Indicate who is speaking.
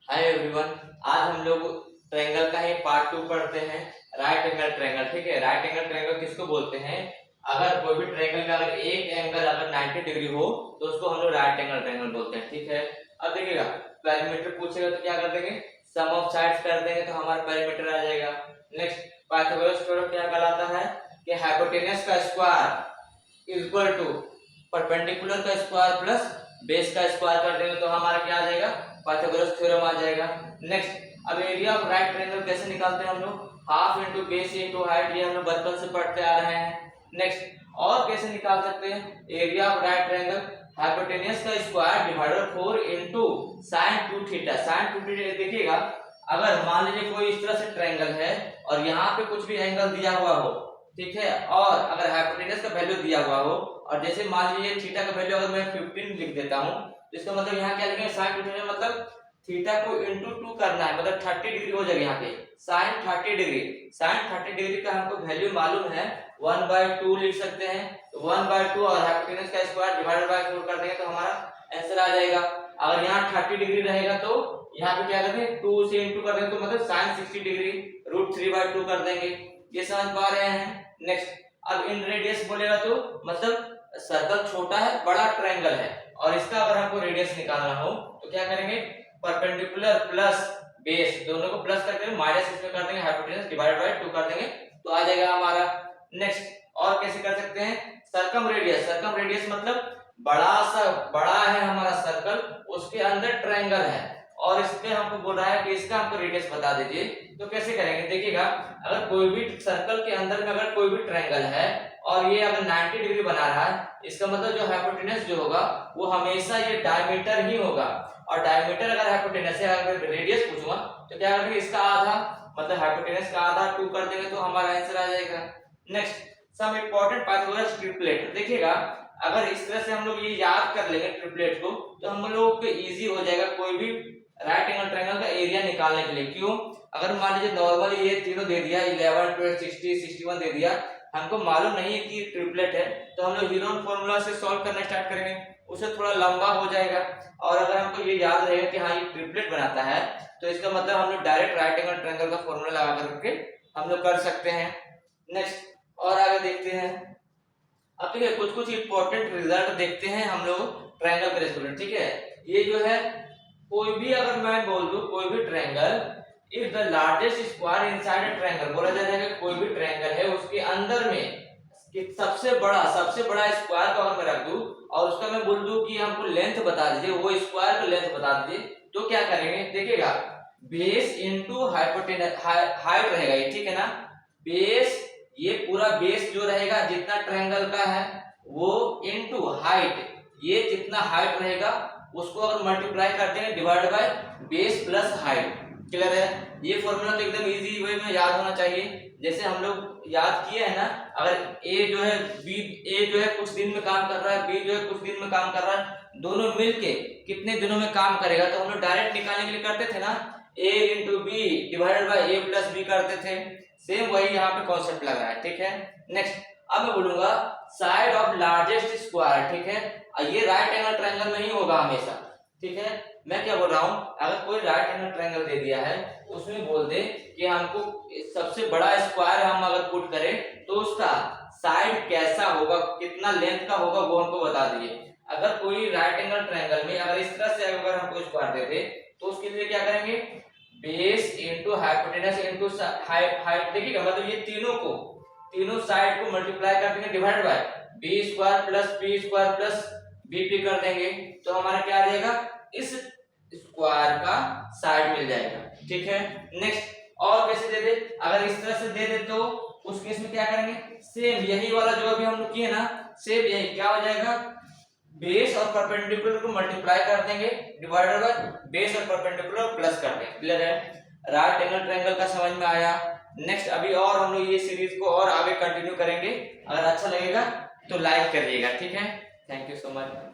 Speaker 1: Hi everyone. आज हम लोग ट्रायंगल का ही पार्ट 2 पढ़ते हैं। Right angle triangle. ठीक है, राइट एंगल ट्रायंगल किसको बोलते हैं? अगर कोई भी ट्रायंगल का अगर एक एंगल अगर 90 डिग्री हो तो उसको हम लोग राइट एंगल ट्रायंगल बोलते हैं। ठीक है, अब देखिएगा पेरीमीटर पूछेगा तो क्या कर देंगे, सम ऑफ साइड्स कर देंगे तो हमारा पेरीमीटर आ जाएगा। नेक्स्ट पाइथागोरस थ्योरम क्या कहलाता है कि हाइपोटेनस का स्क्वायर इक्वल टू परपेंडिकुलर का स्क्वायर प्लस बेस का स्क्वायर कर देंगे तो हमारा क्या आ जाएगा, पाइथागोरस थ्योरम आ जाएगा। नेक्स्ट अब एरिया ऑफ राइट ट्रायंगल कैसे निकालते हैं हम लोग, half into base into height, ये हम लोग बचपन से पढ़ते आ रहे हैं। नेक्स्ट और कैसे निकाल सकते हैं, area of right triangle hypotenuse का square divided 4 into sine 2 theta. Sine 2 theta देखिएगा, अगर मान लीजिए कोई इस तरह से ट्रायंगल है और यहाँ पे कुछ भी एंगल दिया हुआ हो, ठीक है, और अगर हाइपोटेनस का वैल्यू दिया हुआ हो और जैसे मान लीजिए थीटा का वैल्यू अगर मैं 15 लिख देता हूँ तो इसका मतलब यहाँ क्या लिखेंगे, साइन 2 मतलब थीटा को इंटू 2 करना है, मतलब 30 डिग्री हो जाएगा यहाँ पे साइन 30 डिग्री। साइन 30 डिग्री का हमको वैल्यू मालूम है 1/2 लिख सकते हैं, तो 1/2 और हाइपोटेनस का स्क्वायर डिवाइडेड बाय 4 कर देंगे तो हमारा आंसर आ जाएगा। अगर यहाँ 30 डिग्री रहेगा तो यहाँ पे क्या करेंगे, 2 से इंटू कर देंगे तो मतलब साइन 60 डिग्री √3/2 कर देंगे। ये समझ पा रहे हैं। नेक्स्ट अब इन रेडियस बोलेगा तो मतलब सर्कल छोटा है, बड़ा ट्रायंगल है और इसका अगर हमको रेडियस निकालना हो तो क्या करेंगे, परपेंडिकुलर प्लस बेस दोनों को प्लस करके माइनस इसमें कर देंगे, हाइपोटेनस डिवाइडेड बाय 2 कर देंगे तो आ जाएगा हमारा। नेक्स्ट और कैसे कर सकते हैं, सरकम रेडियस। सरकम रेडियस मतलब बड़ा है हमारा सर्कल, उसके अंदर ट्रायंगल है और इसमें हमको बोल रहा है कि इसका हमको रेडियस बता दीजिए। तो कैसे करेंगे, देखिएगा अगर कोई भी सर्कल के अंदर में अगर कोई भी ट्रायंगल है और ये अगर 90 डिग्री बना रहा है, इसका मतलब जो हाइपोटेनस जो होगा वो हमेशा ये डायमीटर ही होगा और डायमीटर अगर हाइपोटेनस है, अगर रेडियस पूछूंगा तो क्या करेंगे, इसका आधा मतलब हाइपोटेनस का आधा 2 कर देंगे तो हमारा आंसर आ जाएगा। Next some important Pythagoras triplet. देखिएगा अगर इस तरह से हम लोग ये याद कर लेंगे ट्रिपलेट को तो हम लोग को इजी हो जाएगा कोई भी राइट एंगल ट्रायंगल का एरिया निकालने के लिए। क्यों, अगर मान लीजिए नॉर्मली ये तीनों दे दिया 11 12 60 61 दे दिया, हमको मालूम नहीं है कि ट्रिपलेट है तो हम लोग हीरोन फॉर्मूला से सॉल्व करना स्टार्ट करेंगे, उससे थोड़ा लंबा हो जाएगा। और अगर हमको ये याद रहेगा कि हाँ ये ट्रिपलेट बनाता है तो इसका मतलब हम लोग डायरेक्ट राइट एंगल ट्रायंगल का फॉर्मूला लगा करके हम लोग कर सकते हैं। नेक्स्ट और आगे देखते हैं। अब ठीक है, कुछ कुछ इंपॉर्टेंट रिजल्ट देखते हैं हम लोग ट्रायंगल के रेस्पेक्ट। ठीक है, ये जो है कोई भी अगर मैं बोल दूं कोई भी triangle is the largest square inside a triangle, बोला जाता है कि कोई भी ट्रायंगल है उसके अंदर में कि सबसे बड़ा स्क्वायर को अगर मैं रख दूं और उसका मैं बोल दूं कि हमको लेंथ बता दीजिए, वो स्क्वायर का लेंथ बता दीजिए, तो क्या करेंगे, देखिएगा बेस इनटू हाइपोटेनस हाइट रहेगा ये, ठीक है ना। बेस ये पूरा बेस जो रहेगा जितना ट्रायंगल का है वो इनटू हाइट, ये जितना हाइट रहेगा उसको अगर मल्टीप्लाई कर देंगे divide by base plus height. Clear है, ये फॉर्मूला तो एकदम इजी वे में याद होना चाहिए। जैसे हम लोग याद किए है ना, अगर ए जो है कुछ दिन में काम कर रहा है, बी जो है कुछ दिन में काम कर रहा है, दोनों मिलके कितने दिनों में काम करेगा तो हम लोग डायरेक्ट निकालने के लिए करते थे ना, A into B divided by A plus B करते थे। सेम वही यहाँ पे कॉन्सेप्ट लग रहा है। ठीक है, नेक्स्ट अब मैं बोलूंगा साइड ऑफ लार्जेस्ट स्क्वायर। ठीक है, ये राइट एंगल ट्रायंगल में ही होगा हमेशा। ठीक है, मैं क्या बोल रहा हूँ, अगर कोई राइट एंगल ट्रायंगल दे दिया है उसमें बोल दे कि हमको सबसे बड़ा स्क्वायर हम अगर पुट करें तो उसका साइड कैसा होगा, कितना लेंथ का होगा वो हमको बता दीजिए। अगर कोई राइट एंगल ट्रायंगल में अगर इस तरह से अगर हमको स्क्वायर दे दे तो उसके लिए क्या करेंगे, base into hypotenuse into height. देखिएगा मतलब ये तीनों साइड को मल्टीप्लाई कर देंगे divide by B square plus P square plus BP कर देंगे तो हमारा क्या आ जाएगा, इस स्क्वायर का साइड मिल जाएगा। ठीक है, नेक्स्ट और कैसे दे दे, अगर इस तरह से दे दे तो उस केस में क्या करेंगे, सेम यही वाला जो अभी हम लोग किए ना, सेम यही क्या हो जाएगा, बेस और परपेंडिकुलर को मल्टीप्लाई कर देंगे डिवाइडेड बाय बेस और परपेंडिकुलर प्लस कर देंगे। क्लियर है, राइट एंगल ट्रायंगल का समझ में आया। नेक्स्ट अभी और हम लोग ये सीरीज को और आगे कंटिन्यू करेंगे, अगर अच्छा लगेगा तो लाइक करिएगा। ठीक है, थैंक यू सो मच।